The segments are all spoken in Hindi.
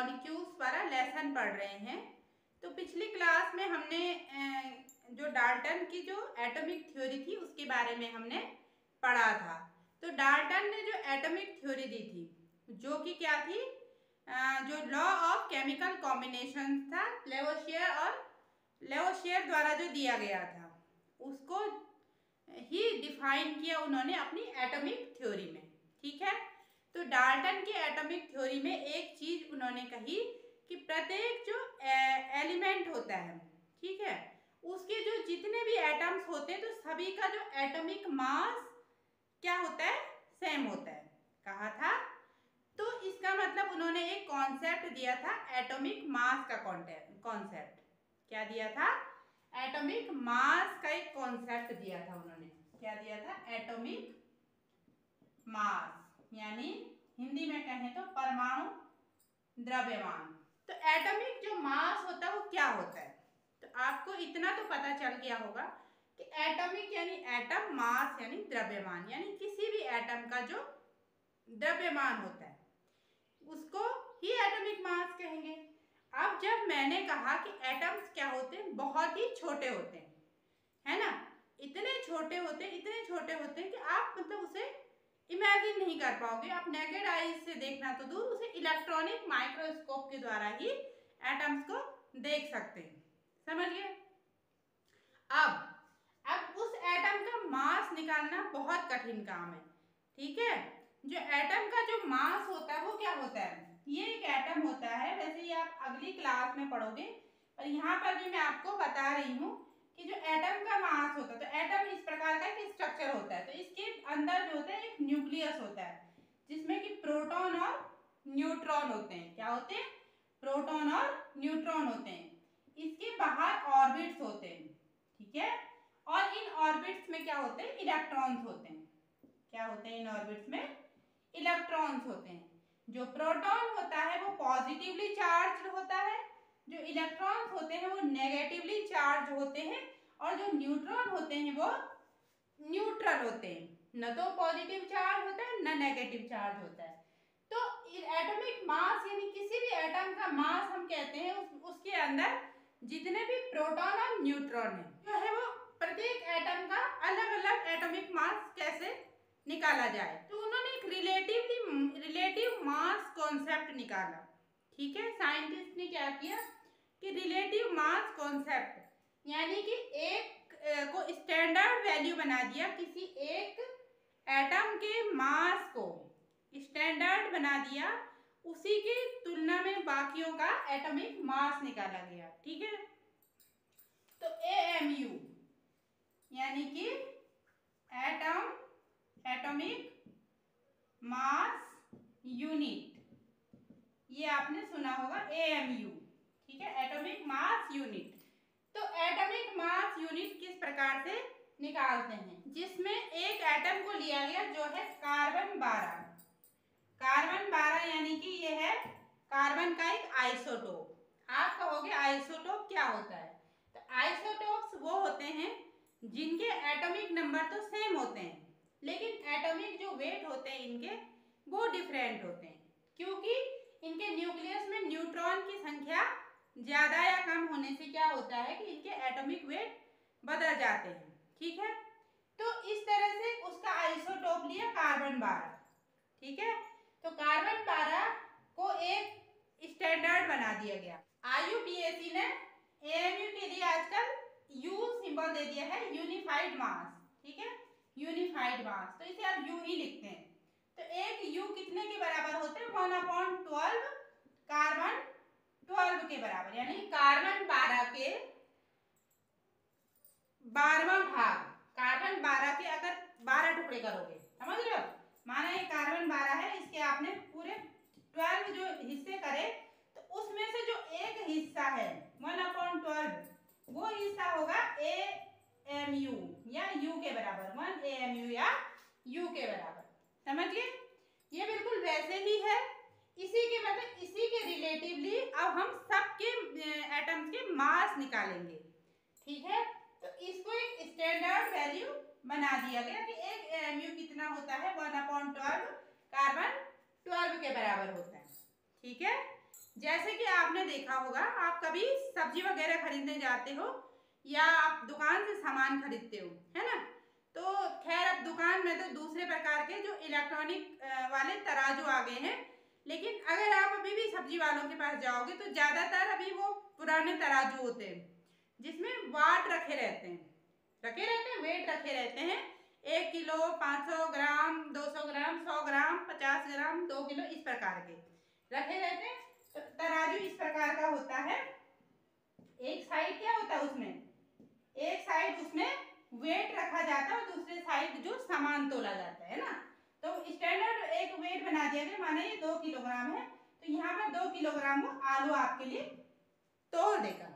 मॉलिक्यूल्स वाला लेसन पढ़ रहे हैं। तो पिछली क्लास में हमने जो डाल्टन की जो एटॉमिक थ्योरी थी उसके बारे में हमने पढ़ा था। तो डाल्टन ने जो एटॉमिक थ्योरी दी थी जो कि क्या थी, जो लॉ ऑफ केमिकल कॉम्बिनेशन था लेवोसियर द्वारा जो दिया गया था उसको ही डिफाइन किया उन्होंने अपनी एटॉमिक थ्योरी में। ठीक है, तो डाल्टन की एटॉमिक थ्योरी में एक चीज उन्होंने कही कि प्रत्येक जो एलिमेंट होता है, ठीक है, उसके जो जितने भी एटम्स होते हैं तो सभी का जो एटॉमिक मास क्या होता है, सेम होता है, कहा था। तो इसका मतलब उन्होंने एक कॉन्सेप्ट दिया था एटॉमिक मास का कॉन्सेप्ट। क्या दिया था, एटॉमिक मास का एक कॉन्सेप्ट दिया था उन्होंने। क्या दिया था, एटॉमिक मास, यानी हिंदी में कहें तो परमाणु द्रव्यमान। तो एटॉमिक जो मास होता है वो क्या होता है, तो आपको इतना तो पता चल गया होगा कि एटॉमिक यानी एटम, मास यानी द्रव्यमान, यानी किसी भी एटम का जो द्रव्यमान होता है उसको ही एटॉमिक मास कहेंगे। अब जब मैंने कहा कि एटम्स क्या होते हैं, बहुत ही छोटे होते हैं, है ना, इतने छोटे होते हैं कि आप मतलब उसे इमेजिन नहीं कर पाओगे। आप नेकेड आईज से देखना तो दूर, उसे इलेक्ट्रॉनिक माइक्रोस्कोप के द्वारा ही एटम्स को देख सकते हैं। समझ गए। अब उस एटम का मास निकालना बहुत कठिन काम है। ठीक है, जो एटम का जो मास होता है वो क्या होता है, ये एक एटम होता है, वैसे ही आप अगली क्लास में पढ़ोगे, और यहाँ पर भी मैं आपको बता रही हूँ कि जो एटम का मास होता है, तो एटम इस प्रकार का एक स्ट्रक्चर होता है। तो इसके अंदर जो होता है एक न्यूक्लियस होता है जिसमें कि प्रोटॉन और न्यूट्रॉन होते हैं। क्या होते हैं, प्रोटॉन और न्यूट्रॉन होते हैं। इसके बाहर ऑर्बिट्स होते हैं, ठीक है, और इन ऑर्बिट्स में क्या होते हैं, इलेक्ट्रॉन्स होते हैं। क्या होते हैं, इन ऑर्बिट्स में इलेक्ट्रॉन्स होते हैं। जो प्रोटॉन होता है वो पॉजिटिवली चार्ज होता है, जो इलेक्ट्रॉन्स होते हैं वो नेगेटिवली चार्ज होते हैं, और जो न्यूट्रॉन होते हैं वो न्यूट्रल होते हैं, न तो पॉजिटिव चार्ज होता है न नेगेटिव चार्ज होता है। तो एटॉमिक मास यानी किसी भी एटम का मास हम कहते हैं उसके अंदर जितने भी प्रोटॉन और न्यूट्रॉन है वो प्रत्येक एटम का अलग अलग एटॉमिक मास कैसे निकाला जाए। तो उन्होंने एक रिलेटिव मास कॉन्सेप्ट निकाला। ठीक है, साइंटिस्ट ने क्या किया कि रिलेटिव मास कॉन्सेप्ट यानी कि एक को स्टैंडर्ड वैल्यू बना दिया, किसी एक एटम के मास को स्टैंडर्ड बना दिया, उसी की तुलना में बाकियों का एटॉमिक मास निकाला गया। ठीक है, तो AMU यानी कि एटॉमिक मास यूनिट, ये आपने सुना होगा AMU। ठीक है, एटॉमिक मास यूनिट। तो एटॉमिक मास यूनिट किस प्रकार से निकालते हैं, जिसमें एक एटम को लिया गया जो है कार्बन 12। कार्बन 12 यानी कि ये है कार्बन का एक आइसोटोप। आप कहोगे आइसोटोप क्या होता है, तो आइसोटोप्स वो होते हैं जिनके एटॉमिक नंबर तो सेम होते हैं लेकिन एटॉमिक जो वेट होते हैं इनके वो डिफरेंट होते हैं, क्योंकि इनके न्यूक्लियस में न्यूट्रॉन की संख्या ज्यादा या कम होने से क्या होता है कि इनके एटॉमिक वेट बदल जाते हैं। ठीक है, तो इस तरह से उसका आइसोटोप लिया कार्बन 12। ठीक है, तो कार्बन 12 को एक स्टैंडर्ड बना दिया गया। IUPAC ने AMU के लिए आजकल U सिंबल दे दिया है, यूनिफाइड मास। ठीक है, यूनिफाइड मास, तो इसे आप U ही लिखते हैं। तो एक U कितने के बराबर होते हैं, 1/12 कार्बन 12 के बराबर, यानी कार्बन 12 के 12वां भाग। कार्बन 12 के अगर 12 टुकड़े करोगे, समझ रहे हो, माना ये कार्बन 12 है, इसके आपने पूरे 12 जो हिस्से करे तो उसमें से जो एक हिस्सा है 1/12 वो हिस्सा होगा AMU या U के बराबर, 1 AMU या U के बराबर। समझ गए, ये बिल्कुल वैसे ही है, इसी के मतलब इसी के रिलेटिवली अब हम सबके एटम्स के मास निकालेंगे। ठीक है, तो इसको एक स्टैंडर्ड वैल्यू बना दिया गया कि एक AMU कितना होता है, 1/12 कार्बन 12 के बराबर होता है। ठीक है, जैसे कि आपने देखा होगा, आप कभी सब्जी वगैरह खरीदने जाते हो या आप दुकान से सामान खरीदते हो, है ना। तो खैर अब दुकान में तो दूसरे प्रकार के जो इलेक्ट्रॉनिक वाले तराजू आ गए हैं, लेकिन अगर आप अभी भी सब्जी वालों के पास जाओगे तो ज़्यादातर अभी वो पुराने तराजू होते हैं जिसमें वाट रखे रहते हैं, वेट रखे रहते हैं। 1 किलो, 500 ग्राम, 200 ग्राम, 100 ग्राम, 50 ग्राम, 2 किलो, इस प्रकार के रखे रहते हैं। तो तराजू इस प्रकार का होता है। एक साइड क्या होता है उसमें, एक साइड उसमें वेट रखा जाता है और दूसरे साइड जो सामान तोला जाता है ना। तो स्टैंडर्ड एक वेट बना दिया गया, माने ये 2 किलोग्राम है, तो यहाँ पर 2 किलोग्राम वो आलू आपके लिए तोल देगा।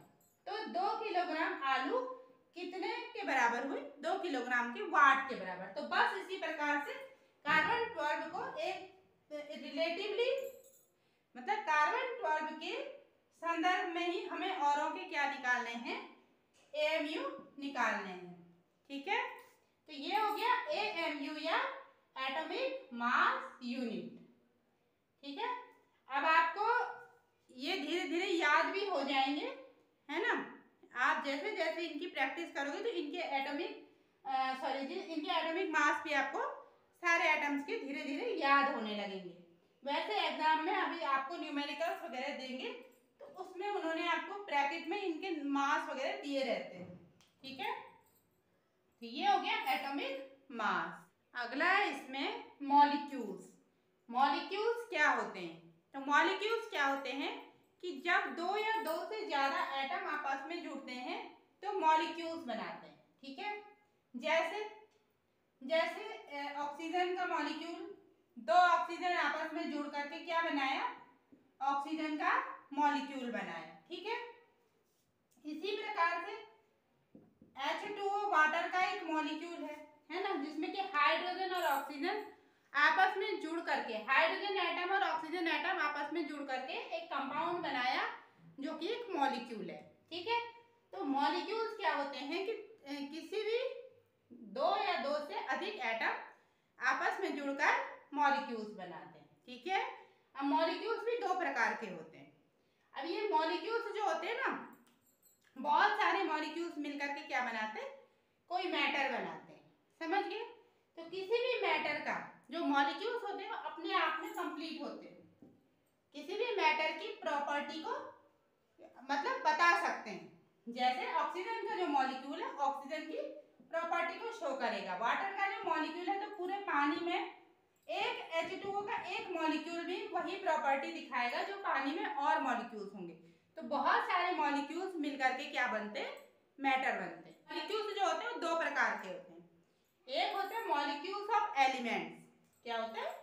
तो 2 किलोग्राम आलू कितने के बराबर हुए, 2 किलोग्राम के वाट के बराबर। तो बस इसी प्रकार से कार्बन 12 को एक रिलेटिवली, मतलब कार्बन 12 के संदर्भ में ही हमें औरों के क्या निकालने हैं, AMU निकालने हैं। ठीक है, तो ये हो गया AMU या एटॉमिक मास यूनिट। ठीक है, अब आपको ये धीरे धीरे याद भी हो जाएंगे, है ना। आप जैसे जैसे इनकी प्रैक्टिस करोगे तो इनके एटॉमिक मास भी आपको सारे एटम्स के धीरे धीरे याद होने लगेंगे। वैसे एग्जाम में अभी आपको न्यूमेरिकल्स वगैरह देंगे तो उसमें उन्होंने आपको ब्रैकेट में इनके मास वगैरह दिए रहते हैं। ठीक है, तो ये हो गया एटॉमिक मास। अगला है इसमें मॉलिक्यूल्स। मॉलिक्यूल्स क्या होते हैं, तो मॉलिक्यूल्स क्या होते हैं कि जब दो या दो से ज्यादा एटम आपस में जुड़ते हैं तो मॉलिक्यूल्स बनाते हैं। ठीक है, जैसे जैसे ऑक्सीजन का मॉलिक्यूल, दो ऑक्सीजन आपस में जुड़ करके क्या बनाया, ऑक्सीजन का मॉलिक्यूल बनाया। ठीक है, इसी प्रकार से H2O वाटर का एक मॉलिक्यूल है ना, जिसमें कि हाइड्रोजन और ऑक्सीजन आपस में जुड़ करके, हाइड्रोजन एटम और ऑक्सीजन एटम आपस में जुड़ करके एक कंपाउंड बनाया जो कि एक मॉलिक्यूल है। ठीक है, तो मॉलिक्यूल्स क्या होते हैं कि किसी भी दो या दो से अधिक एटम आपस में जुड़कर मॉलिक्यूल्स बनाते हैं। ठीक है, अब मॉलिक्यूल्स भी दो प्रकार के होते हैं। अब ये मॉलिक्यूल्स जो होते हैं ना, बहुत सारे मॉलिक्यूल्स मिलकर के क्या बनाते हैं, कोई मैटर बनाते हैं। समझ गए, तो किसी भी मैटर का जो मॉलिक्यूल्स होते हैं वो अपने आप में कंप्लीट होते हैं, किसी भी मैटर की प्रॉपर्टी को मतलब बता सकते हैं। जैसे ऑक्सीजन का जो मॉलिक्यूल है ऑक्सीजन की प्रॉपर्टी को शो करेगा, वाटर का जो मॉलिक्यूल है तो पूरे पानी में एक H2O का एक मॉलिक्यूल भी वही प्रॉपर्टी दिखाएगा जो पानी में और मॉलिक्यूल्स होंगे। तो बहुत सारे मॉलिक्यूल्स मिलकर के क्या बनते हैं, मैटर बनते हैं। मॉलिक्यूल्स जो होते हैं वो दो प्रकार के होते हैं, एक होते हैं मॉलिक्यूल्स ऑफ एलिमेंट्स। क्या होते हैं,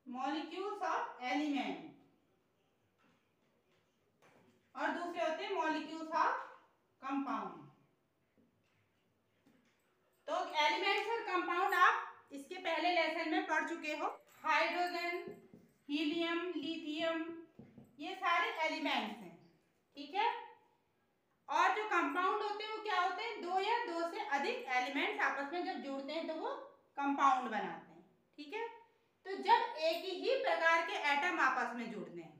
मॉलिक्यूल्स ऑफ एलिमेंट, और दूसरे होते हैं मॉलिक्यूल्स ऑफ कंपाउंड। तो एलिमेंट्स और कंपाउंड आप इसके पहले लेसन में पढ़ चुके हो। हाइड्रोजन, हीलियम, लिथियम, ये सारे एलिमेंट्स हैं। ठीक है, और जो कंपाउंड होते हैं वो क्या होते हैं, दो या दो से अधिक एलिमेंट्स आपस में जब जुड़ते हैं तो वो कंपाउंड बनाते हैं। ठीक है, तो जब एक ही प्रकार के एटम आपस में जुड़ते हैं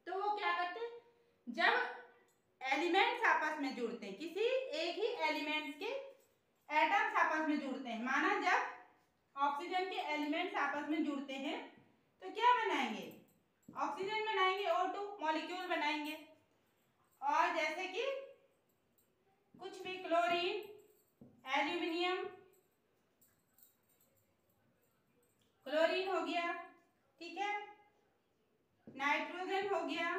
तो वो क्या करते हैं, जब एलिमेंट्स आपस में जुड़ते हैं, किसी एक ही एलिमेंट्स के एटम्स आपस में जुड़ते हैं, माना जब ऑक्सीजन के एलिमेंट्स आपस में जुड़ते हैं तो क्या बनाएंगे, ऑक्सीजन बनाएंगे, O2 मॉलिक्यूल बनाएंगे। और जैसे कि कुछ भी क्लोरीन, एल्यूमिनियम, क्लोरीन हो गया, ठीक है, नाइट्रोजन हो गया,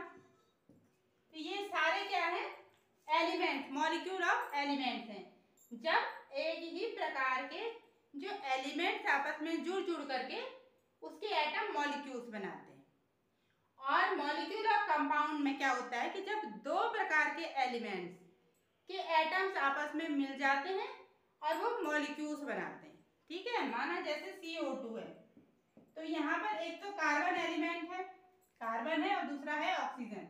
तो ये सारे क्या है, एलिमेंट, मॉलिक्यूल ऑफ एलिमेंट्स हैं। जब एक ही प्रकार के जो एलिमेंट्स आपस में जुड़ जुड़ करके उसके एटम मॉलिक्यूल्स बनाते हैं। और मॉलिक्यूल ऑफ कंपाउंड में क्या होता है कि जब दो प्रकार के एलिमेंट्स के एटम्स आपस में मिल जाते हैं और वो मॉलिक्यूल्स बनाते हैं। ठीक है, माना जैसे CO2 है, तो यहाँ पर एक तो कार्बन एलिमेंट है, कार्बन है, और दूसरा है ऑक्सीजन,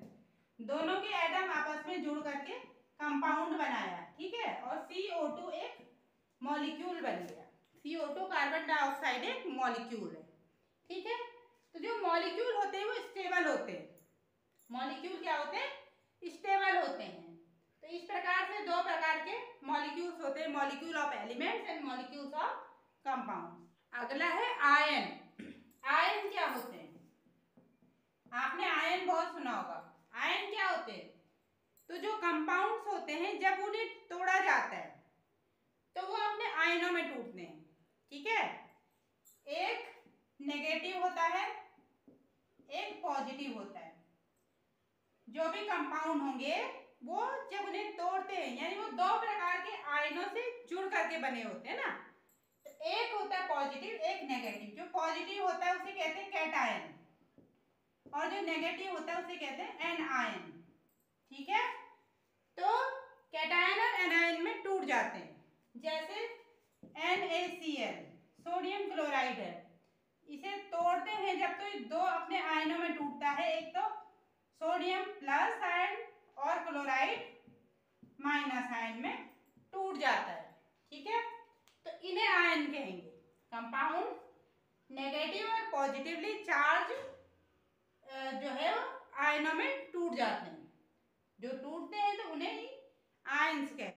दोनों के एटम आपस में जुड़ करके कंपाउंड बनाया। ठीक है, और CO2 एक मॉलिक्यूल बन गया, CO2 कार्बन डाइऑक्साइड एक मॉलिक्यूल है। ठीक है, तो जो मॉलिक्यूल होते हैं वो स्टेबल होते हैं। मॉलिक्यूल क्या होते हैं? स्टेबल होते हैं। तो इस प्रकार से दो प्रकार के मॉलिक्यूल्स होते हैं, molecule of elements and molecules of compound. अगला है आयन। आयन क्या होते हैं? आपने आयन बहुत सुना होगा। आयन क्या होते हैं? तो जो कंपाउंड्स होते हैं जब उन्हें तोड़ा जाता है तो वो अपने आयनों में टूटते हैं। ठीक है, एक नेगेटिव होता है, एक पॉजिटिव होता है। जो भी कंपाउंड होंगे वो जब उन्हें तोड़ते हैं, यानी वो दो प्रकार के आयनों से जुड़ करके बने होते हैं ना। तो एक होता है पॉजिटिव, एक नेगेटिव। जो पॉजिटिव होता है उसे कहते हैं कैटायन और जो नेगेटिव होता है उसे कहते हैं एनायन। ठीक है, तो कैटायन और एनायन में टूट जाते हैं। जैसे NaCl सोडियम क्लोराइड है, इसे तोड़ते हैं जब तो ये दो अपने आयनों में टूटता है, एक तो सोडियम प्लस आयन और क्लोराइड माइनस आयन में टूट जाता है। ठीक है, तो इन्हें आयन कहेंगे। कंपाउंड नेगेटिव और पॉजिटिवली चार्ज जो है वो आयनों में टूट जाते हैं। जो टूटते हैं तो उन्हें ही आयंस कहते हैं।